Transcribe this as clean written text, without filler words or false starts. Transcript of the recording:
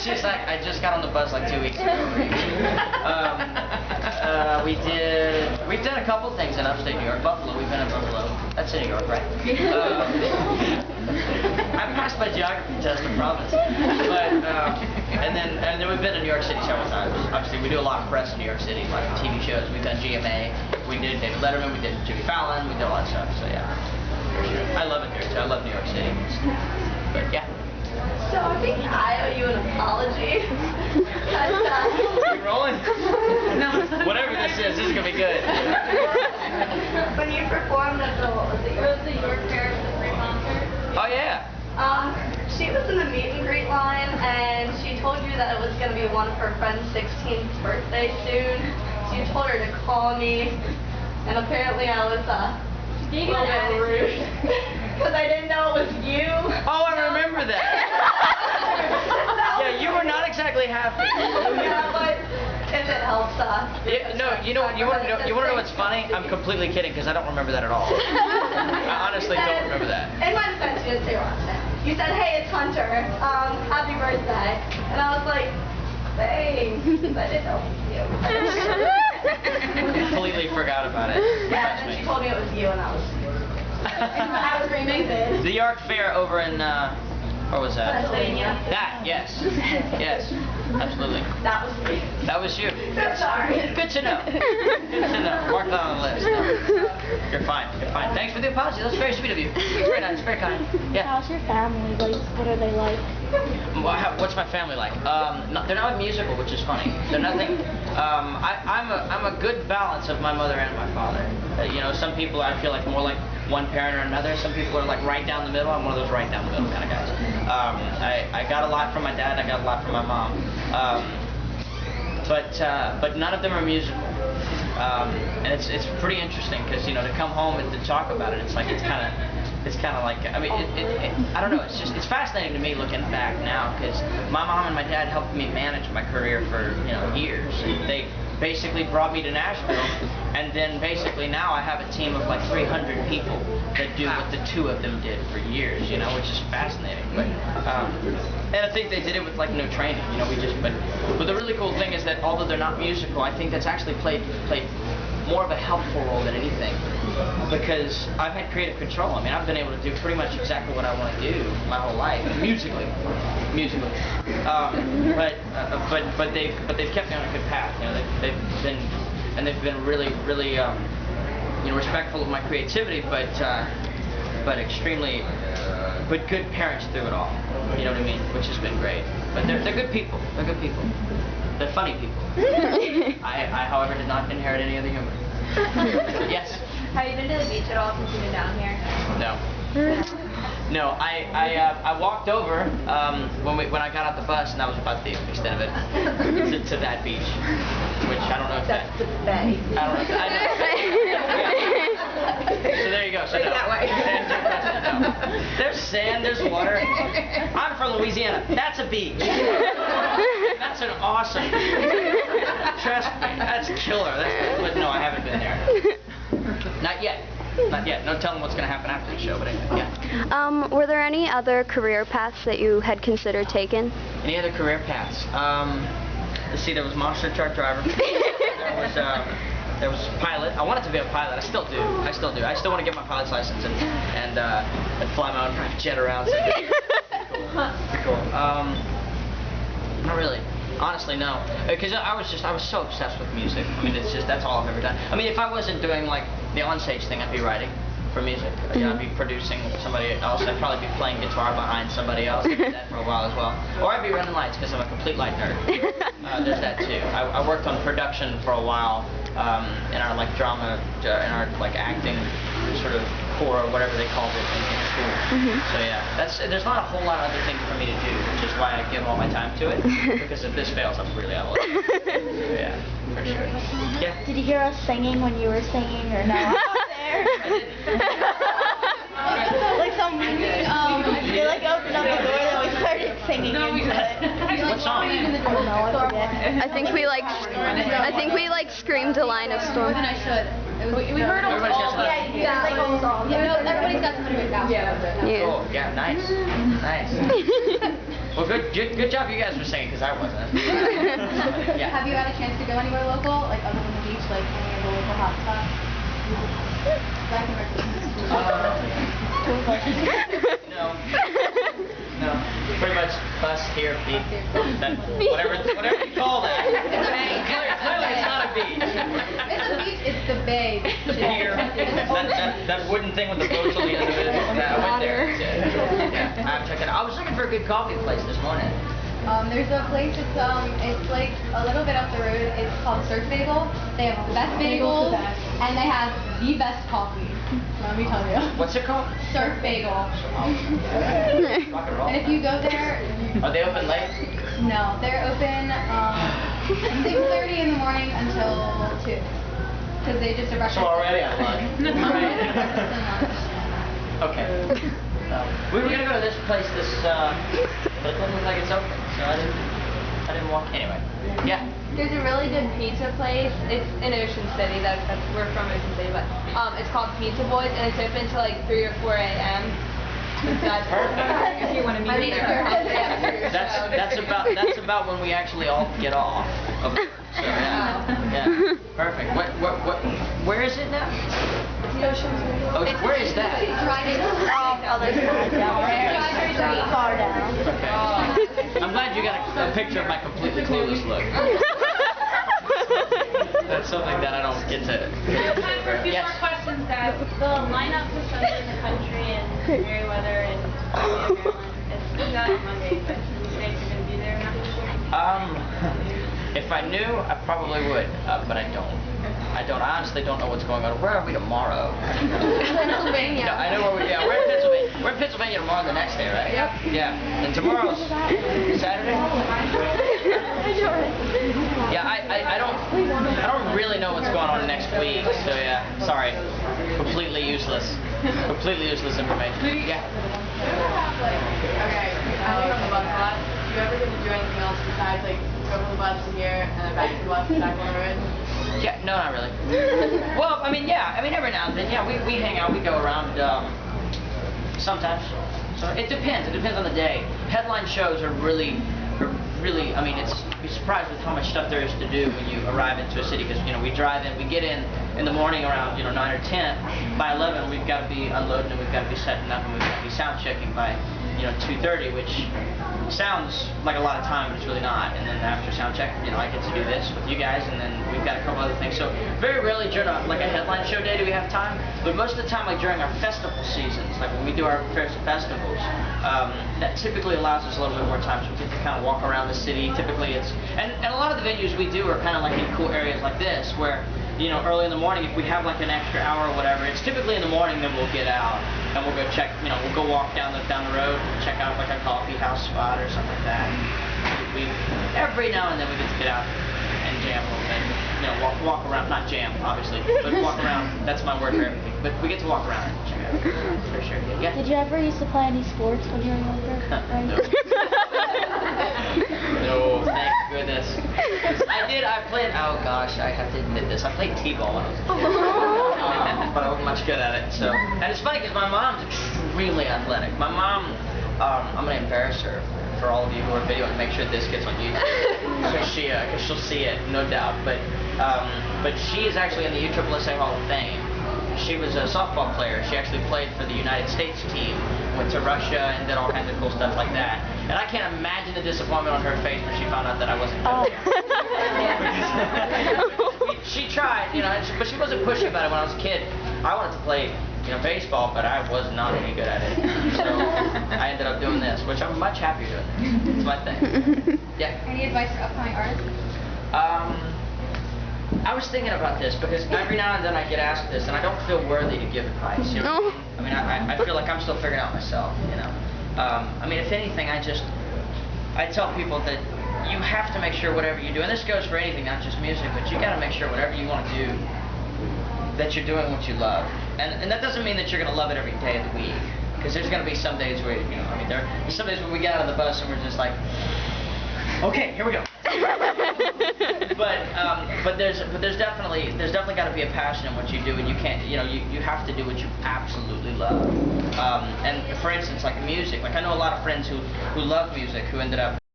She's like, I just got on the bus like 2 weeks ago. We've done a couple things in upstate New York. Buffalo, we've been in Buffalo. That's in New York, right? I passed my geography test, I promise. But and then we've been in New York City several times. Obviously, we do a lot of press in New York City, like TV shows. We've done GMA, we did David Letterman, we did Jimmy Fallon, we did a lot of stuff. So yeah, for sure. I love it here too. I love New York City. But yeah. So I think I owe you an apology. Keep rolling? No. Whatever this is gonna be good. When you performed at the York Fair at the free concert. Oh yeah. She was in the meet and greet line, and she told you that it was gonna be one of her friend's 16th birthday soon. So you told her to call me, and apparently I was a little bit rude because I didn't know it was you. Oh, I remember that. Yeah, you were not exactly happy. Yeah, but if it helps us. Yeah, no, you want to know what's funny? I'm completely kidding because I don't remember that at all. I honestly don't remember that. In my defense, you didn't say your last name. You said, "Hey, it's Hunter. Happy birthday." And I was like, "Thanks." I didn't know it was you. Completely forgot about it. Yeah, and then she told me it was you, and I was screaming. The York Fair over in where was that? Pennsylvania. That, yes. Yes, absolutely. That was me. That was you. Sorry. Good to know. Good to know. Mark that on the list. No. You're fine. You're fine. Thanks for the apology. That's very sweet of you. It's very nice. Very kind. Yeah. How's your family? Like, what are they like? What's my family like? They're not musical, which is funny. They're nothing. I'm a good balance of my mother and my father. You know, some people I feel like more like one parent or another. Some people are like right down the middle. I'm one of those right down the middle kind of guys. I got a lot from my dad. I got a lot from my mom. But none of them are musical. And it's pretty interesting because, you know, to come home and to talk about it, it's like it's kind of like, I mean, I don't know, it's fascinating to me looking back now because my mom and my dad helped me manage my career for, you know, years. They basically brought me to Nashville, and then basically now I have a team of like 300 people that do what the two of them did for years, you know, which is fascinating. But and I think they did it with like no training, you know. But the really cool thing is that although they're not musical, I think that's actually played more of a helpful role than anything, because I've had creative control. I mean, I've been able to do pretty much exactly what I want to do my whole life, musically. But they've kept me on a good path. You know, they've been really you know, respectful of my creativity, but good parents through it all. You know what I mean? Which has been great. But they're good people. They're good people. They're funny people. I, however, did not inherit any of the humor. Yes? Have you been to the beach at all since you've been down here? No. No, I walked over when I got off the bus, and that was about the extent of it, to that beach, which I don't know if That's the bay. I don't know. I know. So there you go. So no. That way. No. There's sand, there's water. I'm from Louisiana. That's a beach. That's an awesome beach. Trust me, that's killer. But no, I haven't been there. Not yet. Not yet. No telling what's going to happen after the show, but anyway, yeah. Were there any other career paths that you had considered taking? Any other career paths? Let's see, there was monster truck driver. There was pilot. I wanted to be a pilot. I still do. I still want to get my pilot's license and fly my own private jet around. So cool. Not really. Honestly, no. Because I was so obsessed with music. I mean, that's all I've ever done. I mean, if I wasn't doing like the onstage thing, I'd be writing for music. You know, I'd be producing somebody else. I'd probably be playing guitar behind somebody else. I did that for a while as well. Or I'd be running lights because I'm a complete light nerd. There's that too. I worked on production for a while in our like drama, in our like acting sort of core or whatever they called it in school. So yeah, there's not a whole lot of other things for me to do, which is why I give all my time to it. Because if this fails, I'm really out of luck. So yeah, for sure. Yeah. Did you hear us singing when you were singing, or no? I didn't. Like you like opened up the door and we started singing into it. What song? No, I forget. I think we like screamed a line of Storm. I should. We heard them Everybody's all. got Yeah, like all songs. Yeah, no, everybody's got somebody with that. Cool. Yeah, nice. Nice. Well, good job you guys were singing, because I wasn't. Yeah. Have you had a chance to go anywhere local, like other than the beach, like any of the local hot spots? I can recommend. No. Pretty much bus here, beach, whatever you call that. It's a beach. Clearly it's not a beach. It's a beach. It's the bay. The pier. That wooden thing with the boats on the end of it. I went there. Yeah, I have to check it out. I was looking for a good coffee place this morning. There's a place. It's like a little bit up the road. It's called Surf Bagel. They have the best bagels and they have the best coffee. Let me tell you. What's it called? Surf Bagel. Rock and roll. And if you go there, Are they open late? no, they're open 6:30 in the morning until 2. Because they just are So already on lunch. Okay. We were gonna go to this place but it doesn't look like it's open, so I didn't walk anyway. Yeah. There's a really good pizza place. It's in Ocean City. We're from Ocean City, but it's called Pizza Boys, and it's open till like 3 or 4 a.m. That's perfect. If you want to meet there. That's about when we actually all get off. So, yeah. Perfect. Where is it now? Where is that? Other side down. Far down. Okay. I'm glad you got a picture of my completely clueless look. That's something that I don't get to. We have time for a few more questions, Dad. The lineup for Sunday in the Country and Merriweather and Maryland is not on Monday, but can you say if you're going to be there or not? If I knew, I probably would, but I don't. I honestly don't know what's going on. Where are we tomorrow? Pennsylvania. I know where we're in Pennsylvania. We're in Pennsylvania tomorrow the next day, right? Yep. Yeah. And tomorrow's Saturday? Yeah, I don't really know what's going on next week, so yeah. Sorry. Completely useless. Completely useless information. Yeah. Okay, I live on the bus a lot. Do you ever get to do anything else besides like go from the bus to here and then back to the bus and back on the road? Yeah, no, not really. Well, I mean, yeah. I mean, every now and then, yeah, we hang out, we go around sometimes. So it depends. It depends on the day. Headline shows are really, I mean, you're surprised with how much stuff there is to do when you arrive into a city, because, you know, we drive in, we get in the morning around, 9 or 10. By 11, we've got to be unloading and we've got to be setting up and we've got to be sound checking by 2:30, which sounds like a lot of time, but it's really not. And then after sound check, I get to do this with you guys, and then we've got a couple other things. So very rarely during a headline show day do we have time, but most of the time, like during our festival seasons, like when we do our festivals, that typically allows us a little bit more time, so we get to kind of walk around the city. Typically and a lot of the venues we do are kind of like in cool areas like this, where early in the morning, if we have like an extra hour or whatever, it's typically in the morning, then we'll get out and we'll go check, we'll go walk down the road and check out like a coffee house spot or something like that. We every now and then we get to get out and jam a little bit, walk around, not jam, obviously, but walk around. That's my word for everything. But we get to walk around and check it out, for sure. Yeah. Did you ever used to play any sports when you were younger? No, thank goodness. I played, oh gosh, I have to admit this, I played t-ball when I was a kid. But I wasn't much good at it, so. And it's funny because my mom's extremely athletic. My mom, I'm going to embarrass her for all of you who are videoing, make sure this gets on YouTube. Because she'll see it, no doubt. But she is actually in the USSSA Hall of Fame. She was a softball player. She actually played for the United States team, went to Russia and did all kinds of cool stuff like that. And I can't imagine the disappointment on her face when she found out that I wasn't good. She tried, but she wasn't pushy about it when I was a kid. I wanted to play, baseball, but I was not any good at it. So I ended up doing this, which I'm much happier doing. It's my thing. Yeah. Any advice for upcoming artists? I was thinking about this because every now and then I get asked this, and I don't feel worthy to give advice. I mean, I feel like I'm still figuring out myself. I mean, if anything, I tell people that you have to make sure whatever you do, and this goes for anything, not just music, but you got to make sure whatever you want to do, that you're doing what you love. And that doesn't mean that you're going to love it every day of the week, because there's going to be some days where, I mean, there's some days when we get out of the bus and we're just like, okay, here we go. but there's definitely got to be a passion in what you do, and you can't, you have to do what you absolutely love. And for instance, like music, like I know a lot of friends who love music who ended up